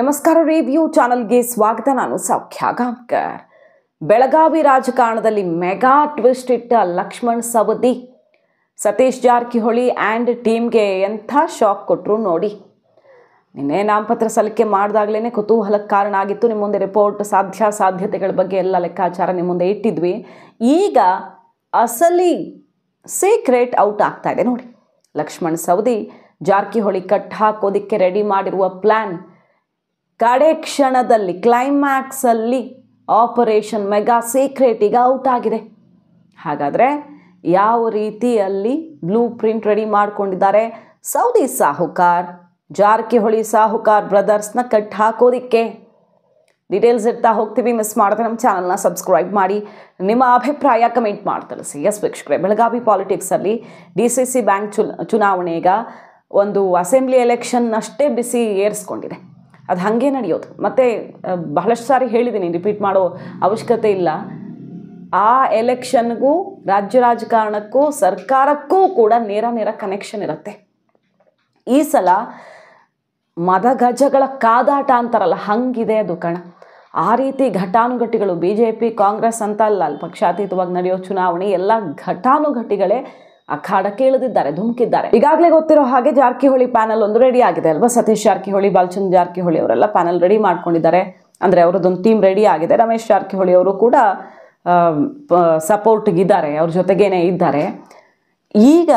ನಮಸ್ಕಾರ ರಿವ್ಯೂ ಚಾನಲ್ಗೆ ಸ್ವಾಗತ. ನಾನು ಸೌಖ್ಯ ಗಾಂವ್ಕರ್. ಬೆಳಗಾವಿ ರಾಜಕಾರಣದಲ್ಲಿ ಮೆಗಾ ಟ್ವಿಸ್ಟ್ ಇಟ್ಟ ಲಕ್ಷ್ಮಣ್ ಸವದಿ ಸತೀಶ್ ಜಾರಕಿಹೊಳಿ ಆ್ಯಂಡ್ ಟೀಮ್ಗೆ ಎಂಥ ಶಾಕ್ ಕೊಟ್ಟರು ನೋಡಿ. ನಿನ್ನೆ ನಾಮಪತ್ರ ಸಲ್ಲಿಕೆ ಮಾಡಿದಾಗಲೇ ಕುತೂಹಲಕ್ಕೆ ಕಾರಣ ಆಗಿತ್ತು. ನಿಮ್ಮ ಮುಂದೆ ರಿಪೋರ್ಟ್ ಸಾಧ್ಯತೆಗಳ ಬಗ್ಗೆ ಎಲ್ಲ ಲೆಕ್ಕಾಚಾರ ನಿಮ್ಮ ಮುಂದೆ ಇಟ್ಟಿದ್ವಿ. ಈಗ ಅಸಲಿ ಸೀಕ್ರೆಟ್ ಔಟ್ ಆಗ್ತಾ ಇದೆ ನೋಡಿ. ಲಕ್ಷ್ಮಣ್ ಸವದಿ ಜಾರಕಿಹೊಳಿ ಕಟ್ ಹಾಕೋದಕ್ಕೆ ರೆಡಿ ಮಾಡಿರುವ ಪ್ಲ್ಯಾನ್ ಕಡೆ ಕ್ಷಣದಲ್ಲಿ ಕ್ಲೈಮ್ಯಾಕ್ಸಲ್ಲಿ ಆಪರೇಷನ್ ಮೆಗಾ ಸೀಕ್ರೆಟ್ ಈಗ ಔಟ್ ಆಗಿದೆ. ಹಾಗಾದರೆ ಯಾವ ರೀತಿಯಲ್ಲಿ ಬ್ಲೂ ಪ್ರಿಂಟ್ ರೆಡಿ ಮಾಡ್ಕೊಂಡಿದ್ದಾರೆ ಸೌದಿ ಸಾಹುಕಾರ್ ಜಾರಕಿಹೊಳಿ ಸಾಹುಕಾರ್ ಬ್ರದರ್ಸ್ನ ಕಟ್ ಹಾಕೋದಿಕ್ಕೆ? ಡೀಟೇಲ್ಸ್ ಇರ್ತಾ ಹೋಗ್ತೀವಿ. ಮಿಸ್ ಮಾಡಿದ್ರೆ ನಮ್ಮ ಚಾನಲ್ನ ಸಬ್ಸ್ಕ್ರೈಬ್ ಮಾಡಿ, ನಿಮ್ಮ ಅಭಿಪ್ರಾಯ ಕಮೆಂಟ್ ಮಾಡಿ ತಿಳಿಸಿ. ಎಸ್ ವೀಕ್ಷಕರೇ, ಬೆಳಗಾವಿ ಪಾಲಿಟಿಕ್ಸಲ್ಲಿ DCC ಬ್ಯಾಂಕ್ ಚುನಾವಣೆಗ ಒಂದು ಅಸೆಂಬ್ಲಿ ಎಲೆಕ್ಷನ್ ಅಷ್ಟೇ ಬಿಸಿ ಏರಿಸ್ಕೊಂಡಿದೆ. ಅದು ಹಾಗೆ ನಡೆಯೋದು. ಮತ್ತು ಬಹಳಷ್ಟು ಸಾರಿ ಹೇಳಿದ್ದೀನಿ, ರಿಪೀಟ್ ಮಾಡೋ ಅವಶ್ಯಕತೆ ಇಲ್ಲ. ಆ ಎಲೆಕ್ಷನ್ಗೂ ರಾಜ್ಯ ರಾಜಕಾರಣಕ್ಕೂ ಸರ್ಕಾರಕ್ಕೂ ಕೂಡ ನೇರ ಕನೆಕ್ಷನ್ ಇರುತ್ತೆ. ಈ ಸಲ ಮದಗಜಗಳ ಕಾದಾಟ ಅಂತಾರಲ್ಲ, ಹಂಗಿದೆ ಅದು ಕಣ. ಆ ರೀತಿ ಘಟಾನುಘಟಿಗಳು BJP ಕಾಂಗ್ರೆಸ್ ಅಂತ ಅಲ್ಲ, ಪಕ್ಷಾತೀತವಾಗಿ ನಡೆಯೋ ಚುನಾವಣೆ ಎಲ್ಲ ಘಟಾನುಘಟಿಗಳೇ ಅಖಾಡಕ್ಕೆ ಇಳಿದಿದ್ದಾರೆ, ಧುಮುಕಿದ್ದಾರೆ. ಈಗಾಗಲೇ ಗೊತ್ತಿರೋ ಹಾಗೆ ಜಾರಕಿಹೊಳಿ ಪ್ಯಾನಲ್ ಒಂದು ರೆಡಿ ಆಗಿದೆ ಅಲ್ವಾ. ಸತೀಶ್ ಜಾರಕಿಹೊಳಿ, ಬಾಲಚಂದ್ರ ಜಾರಕಿಹೊಳಿ ಅವರೆಲ್ಲ ಪ್ಯಾನಲ್ ರೆಡಿ ಮಾಡ್ಕೊಂಡಿದ್ದಾರೆ. ಅಂದರೆ ಅವರದೊಂದು ಟೀಮ್ ರೆಡಿ ಆಗಿದೆ. ರಮೇಶ್ ಜಾರಕಿಹೊಳಿ ಅವರು ಕೂಡ ಸಪೋರ್ಟ್ಗಿದ್ದಾರೆ, ಅವ್ರ ಜೊತೆಗೇನೆ ಇದ್ದಾರೆ. ಈಗ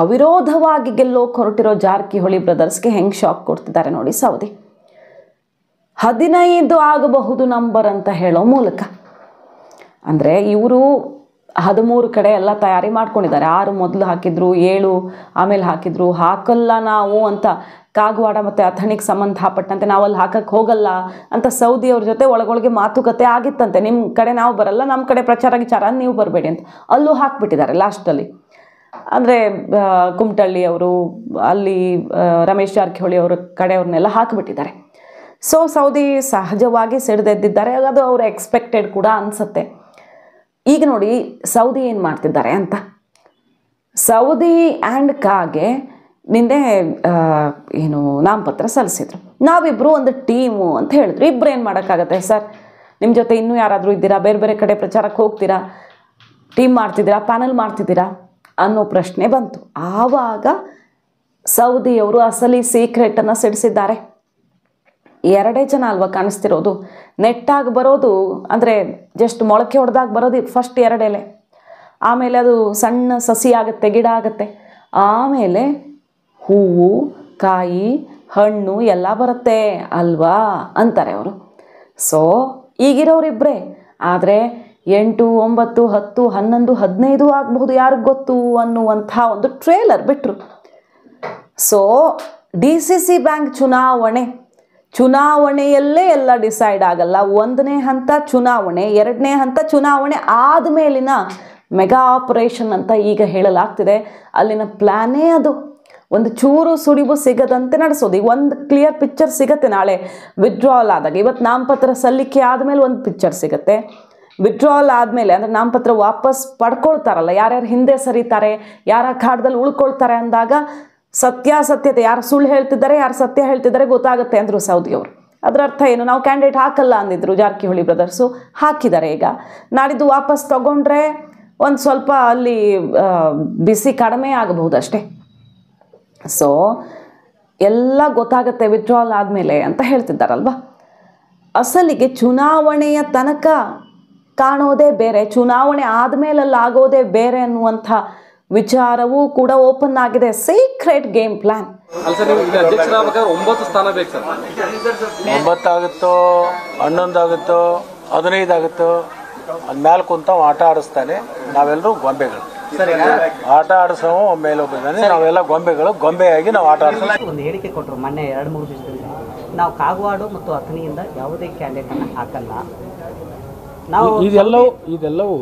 ಅವಿರೋಧವಾಗಿ ಗೆಲ್ಲೋಕೆ ಹೊರಟಿರೋ ಜಾರಕಿಹೊಳಿ ಬ್ರದರ್ಸ್ಗೆ ಹೆಂಗೆ ಶಾಕ್ ಕೊಡ್ತಿದ್ದಾರೆ ನೋಡಿ ಸೌದಿ. 15 ಆಗಬಹುದು ನಂಬರ್ ಅಂತ ಹೇಳೋ ಮೂಲಕ, ಅಂದರೆ ಇವರು 13 ಕಡೆ ಎಲ್ಲ ತಯಾರಿ ಮಾಡ್ಕೊಂಡಿದ್ದಾರೆ. 6 ಮೊದಲು ಹಾಕಿದ್ರು, 7 ಆಮೇಲೆ ಹಾಕಿದ್ರು. ಹಾಕಲ್ಲ ನಾವು ಅಂತ ಕಾಗವಾಡ ಮತ್ತು ಅಥಣಿಗೆ ಸಂಬಂಧಪಟ್ಟಂತೆ ನಾವಲ್ಲಿ ಹಾಕಕ್ಕೆ ಹೋಗಲ್ಲ ಅಂತ ಸೌದಿ ಅವ್ರ ಜೊತೆ ಒಳಗೊಳಗೆ ಮಾತುಕತೆ ಆಗಿತ್ತಂತೆ. ನಿಮ್ಮ ಕಡೆ ನಾವು ಬರಲ್ಲ, ನಮ್ಮ ಕಡೆ ಪ್ರಚಾರ ವಿಚಾರ ನೀವು ಬರಬೇಡಿ ಅಂತ ಅಲ್ಲೂ ಹಾಕ್ಬಿಟ್ಟಿದ್ದಾರೆ ಲಾಸ್ಟಲ್ಲಿ. ಅಂದರೆ ಕುಮಟಳ್ಳಿ ಅವರು, ಅಲ್ಲಿ ರಮೇಶ್ ಜಾರಕಿಹೊಳಿ ಅವರ ಕಡೆಯವ್ರನ್ನೆಲ್ಲ ಹಾಕಿಬಿಟ್ಟಿದ್ದಾರೆ. ಸೊ ಸೌದಿ ಸಹಜವಾಗಿ ಸಿಡಿದೆದ್ದಿದ್ದಾರೆ. ಅದು ಅವರು ಎಕ್ಸ್ಪೆಕ್ಟೆಡ್ ಕೂಡ ಅನಿಸುತ್ತೆ. ಈಗ ನೋಡಿ ಸೌದಿ ಏನು ಮಾಡ್ತಿದ್ದಾರೆ ಅಂತ. ಸೌದಿ ಆ್ಯಂಡ್ ಕಾಗೆ ನಿನ್ನೆ ಏನು ನಾಮಪತ್ರ ಸಲ್ಲಿಸಿದ್ರು. ನಾವಿಬ್ಬರು ಒಂದು ಟೀಮು ಅಂತ ಹೇಳಿದ್ರು. ಇಬ್ಬರು ಏನು ಮಾಡೋಕ್ಕಾಗತ್ತೆ ಸರ್, ನಿಮ್ಮ ಜೊತೆ ಇನ್ನೂ ಯಾರಾದರೂ ಇದ್ದೀರಾ, ಬೇರೆ ಕಡೆ ಪ್ರಚಾರಕ್ಕೆ ಹೋಗ್ತೀರಾ, ಟೀಮ್ ಮಾಡ್ತಿದ್ದೀರಾ, ಪ್ಯಾನಲ್ ಮಾಡ್ತಿದ್ದೀರಾ ಅನ್ನೋ ಪ್ರಶ್ನೆ ಬಂತು. ಆವಾಗ ಸೌದಿಯವರು ಅಸಲಿ ಸೀಕ್ರೆಟನ್ನು ಸಿಡಿಸಿದ್ದಾರೆ. 2 ಜನ ಅಲ್ವಾ ಕಾಣಿಸ್ತಿರೋದು. ನೆಟ್ಟಾಗಿ ಬರೋದು ಅಂದರೆ ಜಸ್ಟ್ ಮೊಳಕೆ ಹೊಡೆದಾಗ ಬರೋದು ಫಸ್ಟ್ 2 ಎಲೆ, ಆಮೇಲೆ ಅದು ಸಣ್ಣ ಸಸಿ ಆಗುತ್ತೆ, ಗಿಡ ಆಗುತ್ತೆ, ಆಮೇಲೆ ಹೂವು, ಕಾಯಿ, ಹಣ್ಣು ಎಲ್ಲ ಬರುತ್ತೆ ಅಲ್ವಾ ಅಂತಾರೆ ಅವರು. ಸೊ ಈಗಿರೋರಿಬ್ಬರೇ, ಆದರೆ 8, 9, 10, 11, 15 ಆಗಬಹುದು, ಯಾರಿಗೆ ಗೊತ್ತು ಅನ್ನುವಂಥ ಒಂದು ಟ್ರೇಲರ್ ಬಿಟ್ಟರು. ಸೊ DCC ಬ್ಯಾಂಕ್ ಚುನಾವಣೆಯಲ್ಲೇ ಎಲ್ಲ ಡಿಸೈಡ್ ಆಗಲ್ಲ. 1ನೇ ಹಂತ ಚುನಾವಣೆ, 2ನೇ ಹಂತ ಚುನಾವಣೆ ಆದಮೇಲಿನ ಮೆಗಾ ಆಪರೇಷನ್ ಅಂತ ಈಗ ಹೇಳಲಾಗ್ತಿದೆ. ಅಲ್ಲಿನ ಪ್ಲ್ಯಾನೇ ಅದು. ಒಂದು ಚೂರು ಸುಳಿವು ಸಿಗದಂತೆ ನಡೆಸೋದು. ಈಗ ಒಂದು ಕ್ಲಿಯರ್ ಪಿಕ್ಚರ್ ಸಿಗುತ್ತೆ ನಾಳೆ ವಿತ್ಡ್ರಾವಲ್ ಆದಾಗ. ಇವತ್ತು ನಾಮಪತ್ರ ಸಲ್ಲಿಕೆ ಆದಮೇಲೆ ಒಂದು ಪಿಕ್ಚರ್ ಸಿಗುತ್ತೆ. ವಿತ್ಡ್ರಾವಲ್ ಆದಮೇಲೆ ಅಂದರೆ ನಾಮಪತ್ರ ವಾಪಸ್ ಪಡ್ಕೊಳ್ತಾರಲ್ಲ, ಯಾರ್ಯಾರು ಹಿಂದೆ ಸರಿತಾರೆ, ಯಾರ ಅಖಾಡದಲ್ಲಿ ಉಳ್ಕೊಳ್ತಾರೆ ಅಂದಾಗ ಸತ್ಯಾಸತ್ಯತೆ, ಯಾರು ಸುಳ್ಳು ಹೇಳ್ತಿದ್ದಾರೆ, ಯಾರು ಸತ್ಯ ಹೇಳ್ತಿದ್ದಾರೆ ಗೊತ್ತಾಗುತ್ತೆ ಅಂದರು ಸೌದಿಯವರು. ಅದರ ಅರ್ಥ ಏನು? ನಾವು ಕ್ಯಾಂಡಿಡೇಟ್ ಹಾಕಲ್ಲ ಅಂದಿದ್ರು ಜಾರಕಿಹೊಳಿ ಬ್ರದರ್ಸು, ಹಾಕಿದ್ದಾರೆ. ಈಗ ನಾಡಿದ್ದು ವಾಪಸ್ ತಗೊಂಡ್ರೆ ಒಂದು ಸ್ವಲ್ಪ ಅಲ್ಲಿ ಬಿಸಿ ಕಡಿಮೆ ಆಗಬಹುದು ಅಷ್ಟೇ. ಸೊ ಎಲ್ಲ ಗೊತ್ತಾಗುತ್ತೆ ವಿತ್ಡ್ರಾವಲ್ ಆದಮೇಲೆ ಅಂತ ಹೇಳ್ತಿದ್ದಾರಲ್ವ. ಅಸಲಿಗೆ ಚುನಾವಣೆಯ ತನಕ ಕಾಣೋದೇ ಬೇರೆ, ಚುನಾವಣೆ ಆದಮೇಲೆಲ್ಲ ಆಗೋದೇ ಬೇರೆ ಅನ್ನುವಂಥ ವಿಚಾರವೂ ಕೂಡ ಓಪನ್ ಆಗಿದೆ. Secret game plan. 9 ಸ್ಥಾನ ಬೇಕು ಸರ್. 9 ಆಗುತ್ತೋ, 11 ಆಗುತ್ತೋ, 15 ಆಗುತ್ತೋ, ಅದ್ಮೇಲೆ ಕುಂತ ಆಟ ಆಡಿಸ್ತಾನೆ. ನಾವೆಲ್ಲರೂ ಗೊಂಬೆಗಳು. ಆಟ ಆಡಿಸೋ ಮೇಲೆ ಒಬ್ಬ ನಾವೆಲ್ಲ ಗೊಂಬೆಯಾಗಿ ನಾವು ಆಟ ಆಡಿಸೋ. ಒಂದು ಹೇಳಿಕೆ ಕೊಟ್ಟರು ಮೊನ್ನೆ 2-3 ದಿವಸದಿಂದ, ನಾವು ಕಾಗವಾಡ ಮತ್ತು ಅಥಣಿಯಿಂದ ಯಾವುದೇ ಕ್ಯಾಂಡಿಡೇಟನ್ನು ಹಾಕಲ್ಲ. ನಾವು ಇದೆಲ್ಲವೂ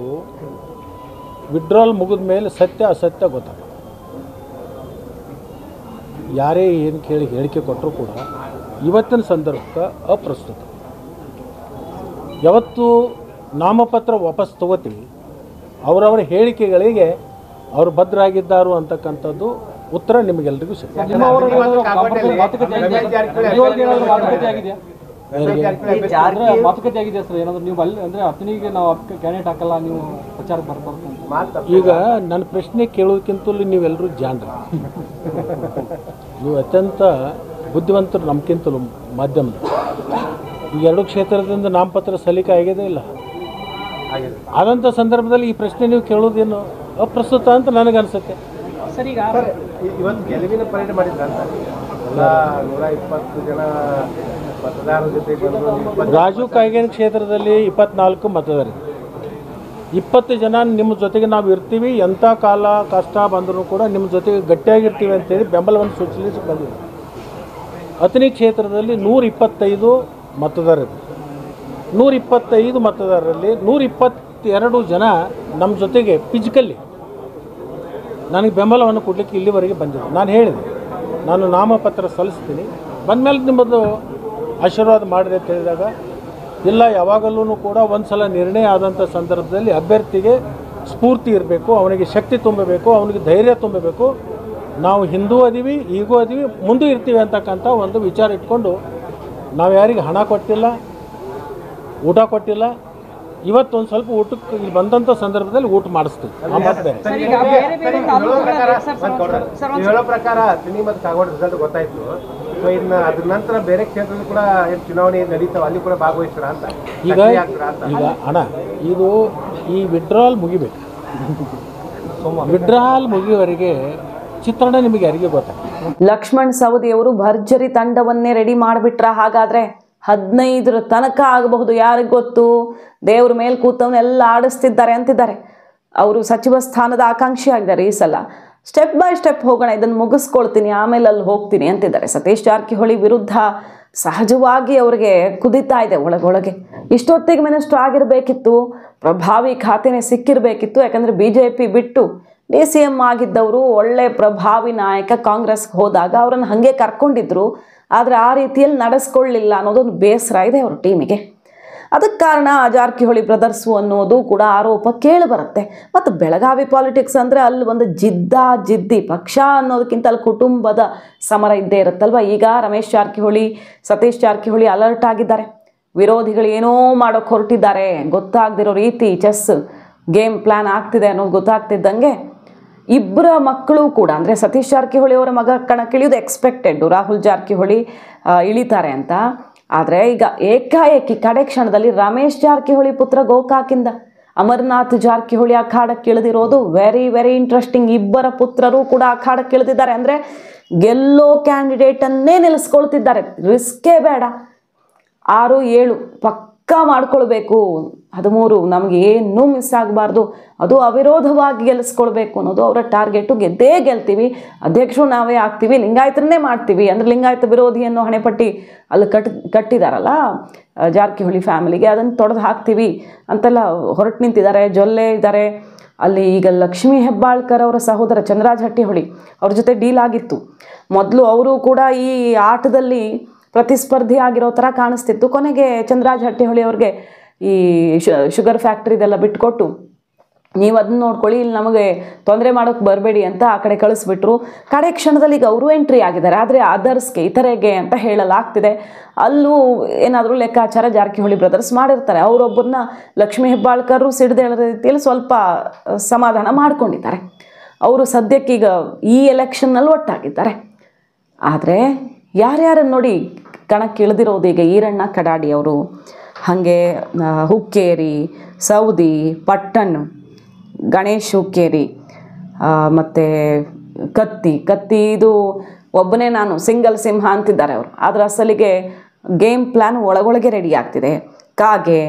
ವಿಡ್ರಾಲ್ ಮುಗಿದ ಮೇಲೆ ಸತ್ಯ ಅಸತ್ಯ ಗೊತ್ತಾಗುತ್ತೆ. ಯಾರೇ ಏನು ಕೇಳಿ ಹೇಳಿಕೆ ಕೊಟ್ಟರೂ ಕೂಡ ಇವತ್ತಿನ ಸಂದರ್ಭಕ್ಕೆ ಅಪ್ರಸ್ತುತ. ಯಾವತ್ತು ನಾಮಪತ್ರ ವಾಪಸ್ ತಗೋತೀವಿ, ಅವರವರ ಹೇಳಿಕೆಗಳಿಗೆ ಅವರು ಭದ್ರಾಗಿದ್ದಾರು ಅಂತಕ್ಕಂಥದ್ದು ಉತ್ತರ ನಿಮಗೆಲ್ಲರಿಗೂ ಸಿಗ್ತದೆ. ಈಗ ನನ್ನ ಪ್ರಶ್ನೆ ಕೇಳೋದಕ್ಕಿಂತಲೂ ನೀವೆಲ್ಲರೂ ಜಾಣರು, ನೀವು ಅತ್ಯಂತ ಬುದ್ಧಿವಂತರು ನಮ್ಗಿಂತಲೂ ಮಾಧ್ಯಮದ. ಈಗ 2 ಕ್ಷೇತ್ರದಿಂದ ನಾಮಪತ್ರ ಸಲ್ಲಿಕೆ ಆಗಿದೆ ಇಲ್ಲ, ಆದಂಥ ಸಂದರ್ಭದಲ್ಲಿ ಈ ಪ್ರಶ್ನೆ ನೀವು ಕೇಳೋದೇನು ಅಪ್ರಸ್ತುತ ಅಂತ ನನಗನ್ಸುತ್ತೆ. ಸರ್ ಈಗ ಇವತ್ತು ಗೆಲುವಿನ ಪರೇಡ್ ಮಾಡಿದ್ರ ಅಂತ 120 ಜನ ಮತದಾರರ ಜೊತೆ ರಾಜು ಕಾಯ್ಗೇನ್ ಕ್ಷೇತ್ರದಲ್ಲಿ 24 ಮತದಾರರು, 20 ಜನ ನಿಮ್ಮ ಜೊತೆಗೆ ನಾವು ಇರ್ತೀವಿ, ಎಂಥ ಕಾಲ ಕಷ್ಟ ಬಂದರೂ ಕೂಡ ನಿಮ್ಮ ಜೊತೆಗೆ ಗಟ್ಟಿಯಾಗಿರ್ತೀವಿ ಅಂತೇಳಿ ಬೆಂಬಲವನ್ನು ಸೂಚಿಸಿ ಬಂದಿದೆ. ಅಥಣಿ ಕ್ಷೇತ್ರದಲ್ಲಿ 125 ಮತದಾರರು, 125 ಮತದಾರರಲ್ಲಿ 122 ಜನ ನಮ್ಮ ಜೊತೆಗೆ ಫಿಸಿಕಲಿ ನನಗೆ ಬೆಂಬಲವನ್ನು ಕೊಡಲಿಕ್ಕೆ ಇಲ್ಲಿವರೆಗೆ ಬಂದಿದೆ. ನಾನು ಹೇಳಿದೆ ನಾನು ನಾಮಪತ್ರ ಸಲ್ಲಿಸ್ತೀನಿ, ಬಂದಮೇಲೆ ನಿಮ್ಮದು ಆಶೀರ್ವಾದ ಮಾಡಿದೆ ಅಂತ ಹೇಳಿದಾಗ ಇಲ್ಲ, ಯಾವಾಗಲೂ ಕೂಡ ಒಂದು ಸಲ ನಿರ್ಣಯ ಆದಂಥ ಸಂದರ್ಭದಲ್ಲಿ ಅಭ್ಯರ್ಥಿಗೆ ಸ್ಫೂರ್ತಿ ಇರಬೇಕು, ಅವನಿಗೆ ಶಕ್ತಿ ತುಂಬಬೇಕು, ಅವನಿಗೆ ಧೈರ್ಯ ತುಂಬಬೇಕು. ನಾವು ಹಿಂದೂ ಅದೀವಿ, ಈಗೂ ಅದೀವಿ, ಮುಂದೂ ಇರ್ತೀವಿ ಅಂತಕ್ಕಂಥ ಒಂದು ವಿಚಾರ ಇಟ್ಕೊಂಡು ನಾವು ಯಾರಿಗೆ ಹಣ ಕೊಟ್ಟಿಲ್ಲ, ಊಟ ಕೊಟ್ಟಿಲ್ಲ. ಇವತ್ತೊಂದು ಸ್ವಲ್ಪ ಊಟಕ್ಕೆ ಇಲ್ಲಿ ಬಂದಂಥ ಸಂದರ್ಭದಲ್ಲಿ ಊಟ ಮಾಡಿಸ್ತೀವಿ. ಹೇಳೋ ಪ್ರಕಾರ ಅಥಣಿ ಮತ್ತು ಕಾಗವಾಡ ರಿಸಲ್ಟ್ ಗೊತ್ತಾಯ್ತು. ಸೊ ಇನ್ನು ಅದ್ರ ನಂತರ ಬೇರೆ ಕ್ಷೇತ್ರದಲ್ಲಿ ಕೂಡ ಏನು ಚುನಾವಣೆ ನಡೀತಾವೆ, ಅಲ್ಲಿ ಕೂಡ ಭಾಗವಹಿಸ್ತಾರ ಅಂತ ಈಗ ಅಣ್ಣ ಇದು ಈ ವಿಡ್ರಾಲ್ ಮುಗಿಬೇಕು. ವಿಡ್ರಾಲ್ ಮುಗಿಯುವವರೆಗೆ ಚಿತ್ರಣ ನಿಮಗೆ ಯಾರಿಗೆ ಗೊತ್ತಾಗ್ತದೆ. ಲಕ್ಷ್ಮಣ್ ಸವದಿ ಅವರು ಭರ್ಜರಿ ತಂಡವನ್ನೇ ರೆಡಿ ಮಾಡಿಬಿಟ್ರ. ಹಾಗಾದ್ರೆ 15ರ ತನಕ ಆಗಬಹುದು, ಯಾರಿಗೆ ಗೊತ್ತು. ದೇವ್ರ ಮೇಲೆ ಕೂತವನ್ನೆಲ್ಲ ಆಡಿಸ್ತಿದ್ದಾರೆ ಅಂತಿದ್ದಾರೆ. ಅವರು ಸಚಿವ ಸ್ಥಾನದ ಆಕಾಂಕ್ಷಿ ಆಗಿದ್ದಾರೆ ಈ ಸಲ. ಸ್ಟೆಪ್ ಬೈ ಸ್ಟೆಪ್ ಹೋಗೋಣ, ಇದನ್ನು ಮುಗಿಸ್ಕೊಳ್ತೀನಿ, ಆಮೇಲೆ ಅಲ್ಲಿ ಹೋಗ್ತೀನಿ ಅಂತಿದ್ದಾರೆ. ಸತೀಶ್ ಜಾರಕಿಹೊಳಿ ವಿರುದ್ಧ ಸಹಜವಾಗಿ ಅವ್ರಿಗೆ ಕುದಿತಾ ಇದೆ ಒಳಗೊಳಗೆ. ಇಷ್ಟೊತ್ತಿಗೆ ಮಿನಿಸ್ಟರ್ ಆಗಿರಬೇಕಿತ್ತು, ಪ್ರಭಾವಿ ಖಾತೆನೇ ಸಿಕ್ಕಿರಬೇಕಿತ್ತು. ಯಾಕಂದರೆ BJP ಬಿಟ್ಟು DCM ಆಗಿದ್ದವರು ಒಳ್ಳೆ ಪ್ರಭಾವಿ ನಾಯಕ ಕಾಂಗ್ರೆಸ್ಗೆ ಹೋದಾಗ ಅವರನ್ನು ಹಾಗೆ ಕರ್ಕೊಂಡಿದ್ರು. ಆದರೆ ಆ ರೀತಿಯಲ್ಲಿ ನಡೆಸ್ಕೊಳ್ಳಿಲ್ಲ ಅನ್ನೋದೊಂದು ಬೇಸರ ಇದೆ ಅವ್ರ ಟೀಮಿಗೆ. ಅದಕ್ಕೆ ಕಾರಣ ಜಾರಕಿಹೊಳಿ ಬ್ರದರ್ಸು ಅನ್ನೋದು ಕೂಡ ಆರೋಪ ಕೇಳಿಬರುತ್ತೆ. ಮತ್ತು ಬೆಳಗಾವಿ ಪಾಲಿಟಿಕ್ಸ್ ಅಂದರೆ ಅಲ್ಲಿ ಒಂದು ಜಿದ್ದಿ ಪಕ್ಷ ಅನ್ನೋದಕ್ಕಿಂತ ಅಲ್ಲಿ ಕುಟುಂಬದ ಸಮರ ಇದ್ದೇ ಇರುತ್ತಲ್ವ. ಈಗ ರಮೇಶ್ ಜಾರಕಿಹೊಳಿ, ಸತೀಶ್ ಜಾರಕಿಹೊಳಿ ಅಲರ್ಟ್ ಆಗಿದ್ದಾರೆ. ವಿರೋಧಿಗಳು ಏನೋ ಮಾಡೋಕ್ಕೆ ಹೊರಟಿದ್ದಾರೆ, ಗೊತ್ತಾಗದಿರೋ ರೀತಿ ಚೆಸ್ ಗೇಮ್ ಪ್ಲ್ಯಾನ್ ಆಗ್ತಿದೆ ಅನ್ನೋದು ಗೊತ್ತಾಗ್ತಿದ್ದಂಗೆ ಇಬ್ಬರ ಮಕ್ಕಳು ಕೂಡ, ಅಂದರೆ ಸತೀಶ್ ಜಾರಕಿಹೊಳಿ ಅವರ ಮಗ ಕಣಕ್ಕಿಳಿಯೋದು ಎಕ್ಸ್ಪೆಕ್ಟೆಡ್, ರಾಹುಲ್ ಜಾರಕಿಹೊಳಿ ಇಳಿತಾರೆ ಅಂತ. ಆದರೆ ಈಗ ಏಕಾಏಕಿ ಕಡೆ ಕ್ಷಣದಲ್ಲಿ ರಮೇಶ್ ಜಾರಕಿಹೊಳಿ ಪುತ್ರ ಗೋಕಾಕಿಂದ ಅಮರ್ನಾಥ್ ಜಾರಕಿಹೊಳಿ ಅಖಾಡಕ್ಕೆ ಇಳಿದಿರೋದು ವೆರಿ ವೆರಿ ಇಂಟ್ರೆಸ್ಟಿಂಗ್. ಇಬ್ಬರ ಪುತ್ರರು ಕೂಡ ಅಖಾಡಕ್ಕೆ ಇಳಿದಿದ್ದಾರೆ. ಅಂದರೆ ಗೆಲ್ಲೋ ಕ್ಯಾಂಡಿಡೇಟನ್ನೇ ನಿಲ್ಲಿಸ್ಕೊಳ್ತಿದ್ದಾರೆ, ರಿಸ್ಕೇ ಬೇಡ. 6-7 ಪಕ್ಕ ಮಾಡ್ಕೊಳ್ಬೇಕು, 13 ನಮಗೆ ಏನೂ ಮಿಸ್ ಆಗಬಾರ್ದು, ಅದು ಅವಿರೋಧವಾಗಿ ಗೆಲ್ಲಿಸ್ಕೊಳ್ಬೇಕು ಅನ್ನೋದು ಅವರ ಟಾರ್ಗೆಟು. ಗೆದ್ದೇ ಗೆಲ್ತೀವಿ, ಅಧ್ಯಕ್ಷರು ನಾವೇ ಆಗ್ತೀವಿ, ಲಿಂಗಾಯತರನ್ನೇ ಮಾಡ್ತೀವಿ. ಅಂದರೆ ಲಿಂಗಾಯತ ವಿರೋಧಿ ಅನ್ನೋ ಹಣೆಪಟ್ಟಿ ಅಲ್ಲಿ ಕಟ್ಟಿದಾರಲ್ಲ ಜಾರಕಿಹೊಳಿ ಫ್ಯಾಮಿಲಿಗೆ, ಅದನ್ನು ತೊಡೆದು ಹಾಕ್ತೀವಿ ಅಂತೆಲ್ಲ ಹೊರಟು ನಿಂತಿದ್ದಾರೆ. ಜೊಲ್ಲೆ ಇದ್ದಾರೆ ಅಲ್ಲಿ. ಈಗ ಲಕ್ಷ್ಮೀ ಹೆಬ್ಬಾಳ್ಕರ್ ಅವರ ಸಹೋದರ ಚಂದ್ರರಾಜ್ ಹಟ್ಟಿಹೊಳಿ ಅವ್ರ ಜೊತೆ ಡೀಲ್ ಆಗಿತ್ತು. ಮೊದಲು ಅವರು ಕೂಡ ಈ ಆಟದಲ್ಲಿ ಪ್ರತಿಸ್ಪರ್ಧಿ ಆಗಿರೋ ಥರ ಕಾಣಿಸ್ತಿತ್ತು. ಕೊನೆಗೆ ಚಂದ್ರರಾಜ್ ಹಟ್ಟಿಹೊಳಿ ಅವ್ರಿಗೆ ಈ ಶುಗರ್ ಫ್ಯಾಕ್ಟ್ರಿದೆಲ್ಲ ಬಿಟ್ಕೊಟ್ಟು ನೀವು ಅದನ್ನ ನೋಡ್ಕೊಳ್ಳಿ, ಇಲ್ಲಿ ನಮಗೆ ತೊಂದರೆ ಮಾಡೋಕ್ಕೆ ಬರಬೇಡಿ ಅಂತ ಆ ಕಡೆ ಕಳಿಸ್ಬಿಟ್ರು. ಕಡೆ ಕ್ಷಣದಲ್ಲಿ ಈಗ ಅವರು ಎಂಟ್ರಿ ಆಗಿದ್ದಾರೆ. ಆದರೆ ಅದರ್ಸ್ಗೆ, ಇತರೆಗೆ ಅಂತ ಹೇಳಲಾಗ್ತಿದೆ. ಅಲ್ಲೂ ಏನಾದರೂ ಲೆಕ್ಕಾಚಾರ ಜಾರಕಿಹೊಳಿ ಬ್ರದರ್ಸ್ ಮಾಡಿರ್ತಾರೆ. ಅವರೊಬ್ಬರನ್ನ ಲಕ್ಷ್ಮೀ ಹೆಬ್ಬಾಳ್ಕರು ಸಿಡಿದೇಳ ರೀತಿಯಲ್ಲಿ ಸ್ವಲ್ಪ ಸಮಾಧಾನ ಮಾಡ್ಕೊಂಡಿದ್ದಾರೆ. ಅವರು ಸದ್ಯಕ್ಕೀಗ ಈ ಎಲೆಕ್ಷನ್ನಲ್ಲಿ ಒಟ್ಟಾಗಿದ್ದಾರೆ. ಆದರೆ ಯಾರ್ಯಾರನ್ನು ನೋಡಿ ಕಣಕ್ಕೆ ಇಳಿದಿರೋದು ಈಗ ಈರಣ್ಣ ಕಡಾಡಿ ಅವರು, ಹಾಗೆ ಹುಕ್ಕೇರಿ, ಸೌದಿ, ಪಟ್ಟಣ್, ಗಣೇಶ್ ಹುಕ್ಕೇರಿ, ಮತ್ತು ಕತ್ತಿ ಇದು ಒಬ್ಬನೇ ನಾನು ಸಿಂಗಲ್ ಸಿಂಹ ಅಂತಿದ್ದಾರೆ ಅವರು. ಆದರೆ ಅಸಲಿಗೆ ಗೇಮ್ ಪ್ಲ್ಯಾನ್ ಒಳಗೊಳಗೆ ರೆಡಿ ಆಗ್ತಿದೆ. ಕಾಗೆ,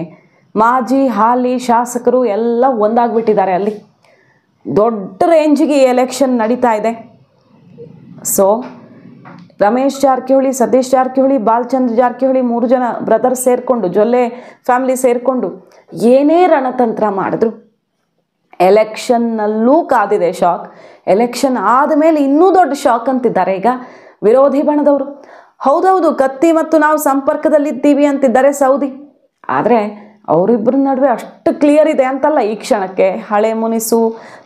ಮಾಜಿ ಹಾಲಿ ಶಾಸಕರು ಎಲ್ಲ ಒಂದಾಗ್ಬಿಟ್ಟಿದ್ದಾರೆ. ಅಲ್ಲಿ ದೊಡ್ಡ ರೇಂಜಿಗೆ ಎಲೆಕ್ಷನ್ ನಡೀತಾ ಇದೆ. ಸೊ ರಮೇಶ್ ಜಾರಕಿಹೊಳಿ, ಸತೀಶ್ ಜಾರಕಿಹೊಳಿ, ಬಾಲಚಂದ್ರ ಜಾರಕಿಹೊಳಿ 3 ಜನ ಬ್ರದರ್ಸ್ ಸೇರಿಕೊಂಡು, ಜೊಲ್ಲೆ ಫ್ಯಾಮಿಲಿ ಸೇರಿಕೊಂಡು ಏನೇ ರಣತಂತ್ರ ಮಾಡಿದ್ರು ಎಲೆಕ್ಷನ್ನಲ್ಲೂ ಕಾದಿದೆ ಶಾಕ್. ಎಲೆಕ್ಷನ್ ಆದಮೇಲೆ ಇನ್ನೂ ದೊಡ್ಡ ಶಾಕ್ ಅಂತಿದ್ದಾರೆ ಈಗ ವಿರೋಧಿ ಬಣದವರು. ಹೌದೌದು, ಕತ್ತಿ ಮತ್ತು ನಾವು ಸಂಪರ್ಕದಲ್ಲಿದ್ದೀವಿ ಅಂತಿದ್ದಾರೆ ಸೌದಿ. ಆದರೆ ಅವರಿಬ್ಬರ ನಡುವೆ ಅಷ್ಟು ಕ್ಲಿಯರ್ ಇದೆ ಅಂತಲ್ಲ ಈ ಕ್ಷಣಕ್ಕೆ. ಹಳೆ ಮುನಿಸು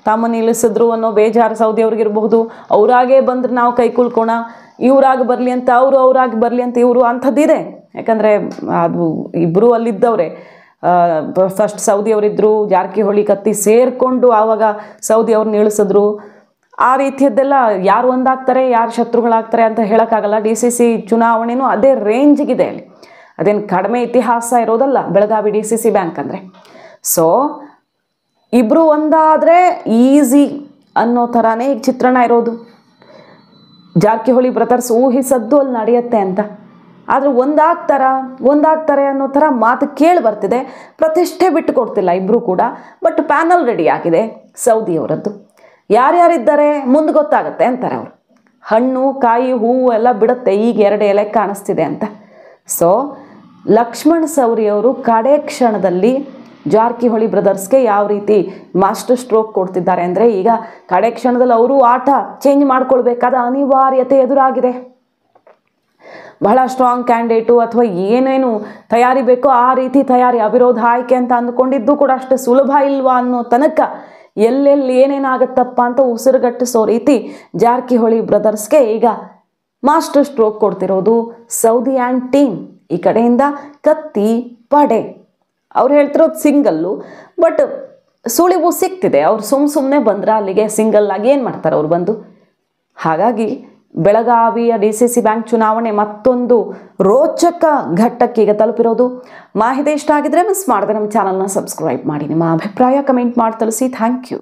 ತಮ್ಮ ನಿಲ್ಲಿಸಿದ್ರು ಅನ್ನೋ ಬೇಜಾರು ಸೌದಿ ಅವ್ರಿಗಿರಬಹುದು. ಅವರಾಗೇ ಬಂದ್ರೆ ನಾವು ಕೈ ಕುಲ್ಕೋಣ, ಇವರಾಗಿ ಬರಲಿ ಅಂತ ಅವರು, ಅವರಾಗಿ ಬರಲಿ ಅಂತ ಇವರು, ಅಂಥದ್ದಿದೆ. ಯಾಕಂದರೆ ಅದು ಇಬ್ಬರು ಅಲ್ಲಿದ್ದವ್ರೆ. ಫಸ್ಟ್ ಸೌದಿ ಅವರಿದ್ದರು, ಜಾರಕಿಹೊಳಿ ಕತ್ತಿ ಸೇರಿಕೊಂಡು ಆವಾಗ ಸೌದಿ ಅವ್ರನ್ನ ಇಳಿಸಿದ್ರು. ಆ ರೀತಿಯದ್ದೆಲ್ಲ ಯಾರು ಒಂದಾಗ್ತಾರೆ ಯಾರು ಶತ್ರುಗಳಾಗ್ತಾರೆ ಅಂತ ಹೇಳೋಕ್ಕಾಗಲ್ಲ. DCC ಚುನಾವಣೆನೂ ಅದೇ ರೇಂಜ್ಗಿದೆ ಅಲ್ಲಿ, ಅದೇನು ಕಡಿಮೆ ಇತಿಹಾಸ ಇರೋದಲ್ಲ ಬೆಳಗಾವಿ DCC ಬ್ಯಾಂಕ್ ಅಂದರೆ. ಸೊ ಇಬ್ಬರು ಒಂದಾದರೆ ಈಸಿ ಅನ್ನೋ ಥರನೇ ಈಗ ಚಿತ್ರಣ ಇರೋದು. ಜಾರಕಿಹೊಳಿ ಬ್ರದರ್ಸ್ ಊಹಿಸದ್ದು ಅಲ್ಲಿ ನಡೆಯುತ್ತೆ ಅಂತ. ಆದರೆ ಒಂದಾಗ್ತಾರೆ ಅನ್ನೋ ಥರ ಮಾತು ಕೇಳಿ ಬರ್ತಿದೆ. ಪ್ರತಿಷ್ಠೆ ಬಿಟ್ಟು ಕೊಡ್ತಿಲ್ಲ ಇಬ್ಬರು ಕೂಡ. ಬಟ್ ಪ್ಯಾನಲ್ ರೆಡಿ ಆಗಿದೆ ಸೌದಿ ಅವರದ್ದು. ಯಾರ್ಯಾರಿದ್ದಾರೆ ಮುಂದೆ ಗೊತ್ತಾಗುತ್ತೆ ಅಂತಾರೆ ಅವರು. ಹಣ್ಣು ಕಾಯಿ ಹೂವು ಎಲ್ಲ ಬಿಡುತ್ತೆ, ಈಗ 2 ಎಲೆ ಕಾಣಿಸ್ತಿದೆ ಅಂತ. ಸೊ ಲಕ್ಷ್ಮಣ್ ಸವದಿ ಅವರು ಕಡೆ ಕ್ಷಣದಲ್ಲಿ ಜಾರಕಿಹೊಳಿ ಬ್ರದರ್ಸ್ಗೆ ಯಾವ ರೀತಿ ಮಾಸ್ಟರ್ ಸ್ಟ್ರೋಕ್ ಕೊಡ್ತಿದ್ದಾರೆ ಅಂದರೆ, ಈಗ ಕಡೆ ಕ್ಷಣದಲ್ಲಿ ಅವರು ಆಟ ಚೇಂಜ್ ಮಾಡ್ಕೊಳ್ಬೇಕಾದ ಅನಿವಾರ್ಯತೆ ಎದುರಾಗಿದೆ. ಬಹಳ ಸ್ಟ್ರಾಂಗ್ ಕ್ಯಾಂಡಿಡೇಟು ಅಥವಾ ಏನೇನು ತಯಾರಿ ಬೇಕೋ ಆ ರೀತಿ ತಯಾರಿ, ಅವಿರೋಧ ಆಯ್ಕೆ ಅಂತ ಅಂದ್ಕೊಂಡಿದ್ದು ಕೂಡ ಅಷ್ಟು ಸುಲಭ ಇಲ್ವಾ ಅನ್ನೋ ತನಕ ಎಲ್ಲೆಲ್ಲಿ ಏನೇನಾಗತ್ತಪ್ಪ ಅಂತ ಉಸಿರುಗಟ್ಟಿಸೋ ರೀತಿ ಜಾರಕಿಹೊಳಿ ಬ್ರದರ್ಸ್ಗೆ ಈಗ ಮಾಸ್ಟರ್ ಸ್ಟ್ರೋಕ್ ಕೊಡ್ತಿರೋದು ಸೌದಿ ಆ್ಯಂಡ್ ಟೀಮ್. ಈ ಕಡೆಯಿಂದ ಕತ್ತಿ ಪಡೆ, ಅವ್ರು ಹೇಳ್ತಿರೋದು ಸಿಂಗಲ್ಲು, ಬಟ್ ಸುಳಿವು ಸಿಗ್ತಿದೆ. ಅವ್ರು ಸುಮ್ಮನೆ ಬಂದ್ರೆ ಅಲ್ಲಿಗೆ ಸಿಂಗಲ್ ಆಗಿ ಏನು ಮಾಡ್ತಾರೆ ಅವ್ರು ಬಂದು. ಹಾಗಾಗಿ ಬೆಳಗಾವಿಯ DCC ಬ್ಯಾಂಕ್ ಚುನಾವಣೆ ಮತ್ತೊಂದು ರೋಚಕ ಘಟ್ಟಕ್ಕೆ ಈಗ ತಲುಪಿರೋದು. ಮಾಹಿತಿ ಇಷ್ಟ ಆಗಿದ್ರೆ ಮಿಸ್ ಮಾಡದೆ ನಮ್ಮ ಚಾನಲ್ನ ಸಬ್ಸ್ಕ್ರೈಬ್ ಮಾಡಿ. ನಿಮ್ಮ ಅಭಿಪ್ರಾಯ ಕಮೆಂಟ್ ಮಾಡಿ ತಿಳಿಸಿ. Thank you.